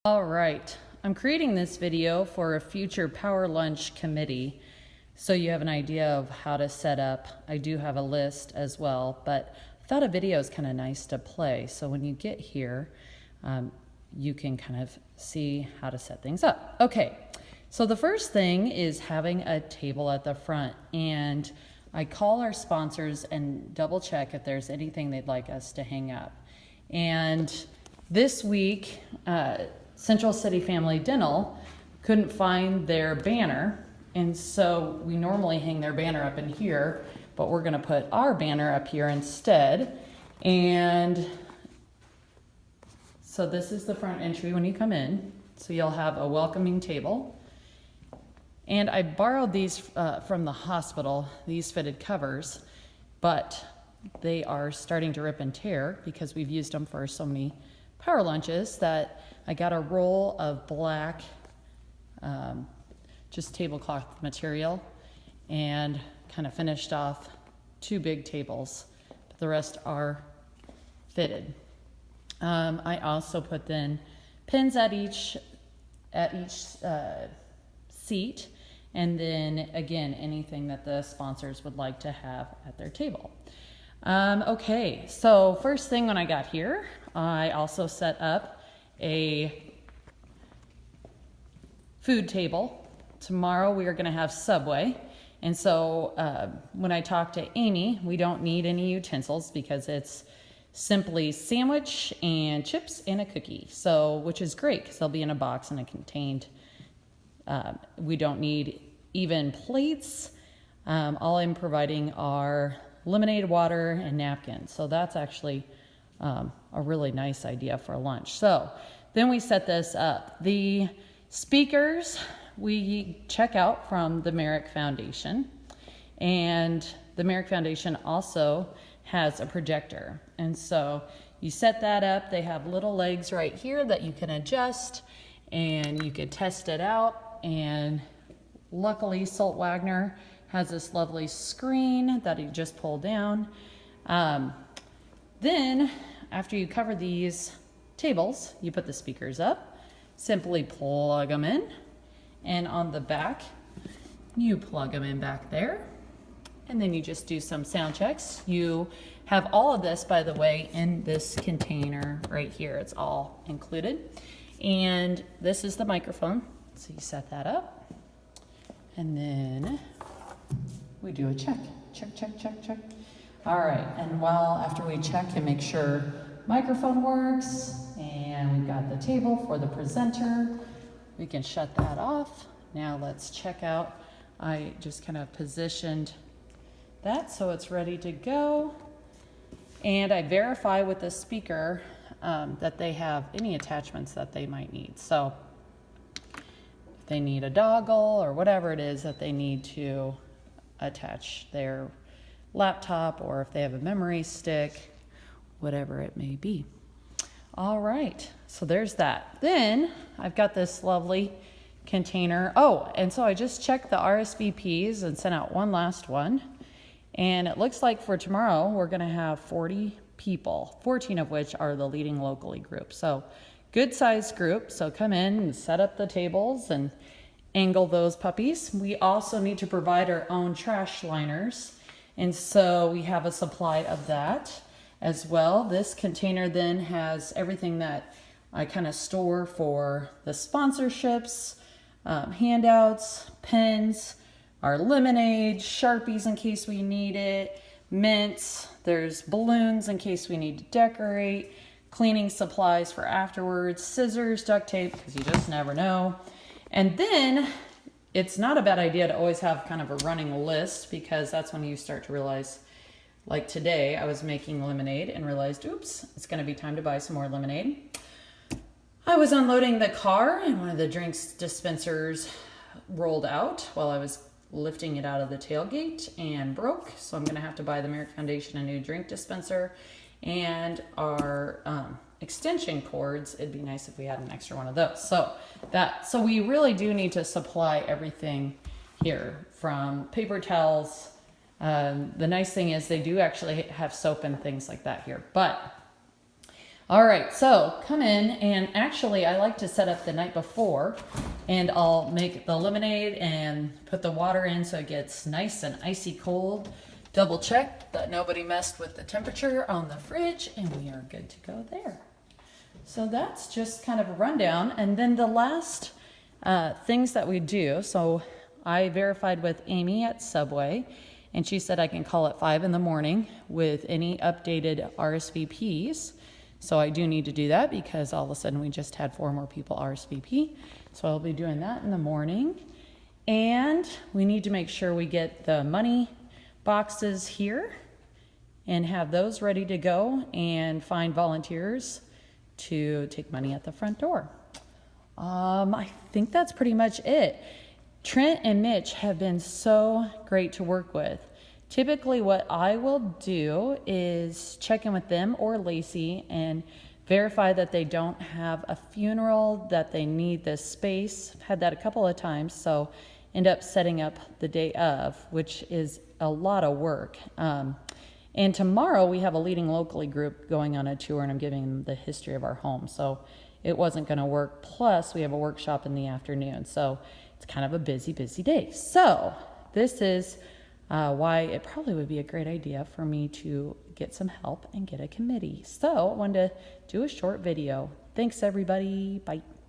All right, I'm creating this video for a future Power Lunch committee, so you have an idea of how to set up. I do have a list as well, but I thought a video is kind of nice to play, so when you get here, you can kind of see how to set things up. Okay, so the first thing is having a table at the front, and I call our sponsors and double check if there's anything they'd like us to hang up. And this week, Central City Family Dental couldn't find their banner, and so we normally hang their banner up in here, but we're gonna put our banner up here instead. And so this is the front entry when you come in, so you'll have a welcoming table. And I borrowed these from the hospital, these fitted covers, but they are starting to rip and tear because we've used them for so many power lunches that I got a roll of black, just tablecloth material, and kind of finished off 2 big tables, but the rest are fitted. I also put then pins at each seat, and then again, anything that the sponsors would like to have at their table. Okay, so first thing when I got here, I also set up a food table. Tomorrow we are going to have Subway, and so when I talked to Amy, we don't need any utensils because it's simply sandwich and chips and a cookie, so which is great because they'll be in a box and a contained. We don't need even plates. All I'm providing are lemonade, water, and napkins. So that's actually a really nice idea for lunch. So then we set this up. The speakers we check out from the Merrick Foundation, and the Merrick Foundation also has a projector. And so you set that up. They have little legs right here that you can adjust, and you could test it out. And luckily, Salt Wagner has this lovely screen that you just pull down. Then, after you cover these tables, you put the speakers up, simply plug them in, and on the back, you plug them in back there, and then you just do some sound checks. You have all of this, by the way, in this container right here. It's all included. And this is the microphone, so you set that up, and then we do a check. Check, check, check, check. All right, and after we check and make sure microphone works, and we've got the table for the presenter, we can shut that off. Now let's check out. I just kind of positioned that so it's ready to go. And I verify with the speaker that they have any attachments that they might need. So if they need a dongle or whatever it is that they need to attach their laptop, or if they have a memory stick, whatever it may be. All right, so there's that. Then I've got this lovely container. Oh, and so I just checked the RSVPs and sent out one last one. And it looks like for tomorrow, we're gonna have 40 people, 14 of which are the Leading Locally group. So good sized group, so come in and set up the tables and angle those puppies. We also need to provide our own trash liners, and so we have a supply of that as well. This container then has everything that I kind of store for the sponsorships, handouts, pens, our lemonade, Sharpies in case we need it, mints, there's balloons in case we need to decorate, cleaning supplies for afterwards, scissors, duct tape, because you just never know. And then it's not a bad idea to always have kind of a running list, because that's when you start to realize, like today, I was making lemonade and realized, oops, it's going to be time to buy some more lemonade. I was unloading the car and one of the drinks dispensers rolled out while I was lifting it out of the tailgate and broke. So I'm going to have to buy the Merrick Foundation a new drink dispenser, and our extension cords. It'd be nice if we had an extra one of those. So we really do need to supply everything here, from paper towels. The nice thing is they do actually have soap and things like that here, but All right, so come in, and actually I like to set up the night before, and I'll make the lemonade and put the water in so it gets nice and icy cold. Double check that nobody messed with the temperature on the fridge, and we are good to go there. So that's just kind of a rundown. And then the last things that we do, so I verified with Amy at Subway, and she said I can call at 5 in the morning with any updated RSVPs. So I do need to do that because all of a sudden we just had 4 more people RSVP. So I'll be doing that in the morning. And we need to make sure we get the money boxes here and have those ready to go and find volunteers to take money at the front door. I think that's pretty much it. Trent and Mitch have been so great to work with. Typically what I will do is check in with them or Lacey and verify that they don't have a funeral, that they need this space. I've had that a couple of times, so end up setting up the day of, which is a lot of work. And tomorrow we have a Leading Locally group going on a tour, and I'm giving them the history of our home. So it wasn't going to work. Plus we have a workshop in the afternoon. So it's kind of a busy, busy day. So this is why it probably would be a great idea for me to get some help and get a committee. So I wanted to do a short video. Thanks everybody. Bye.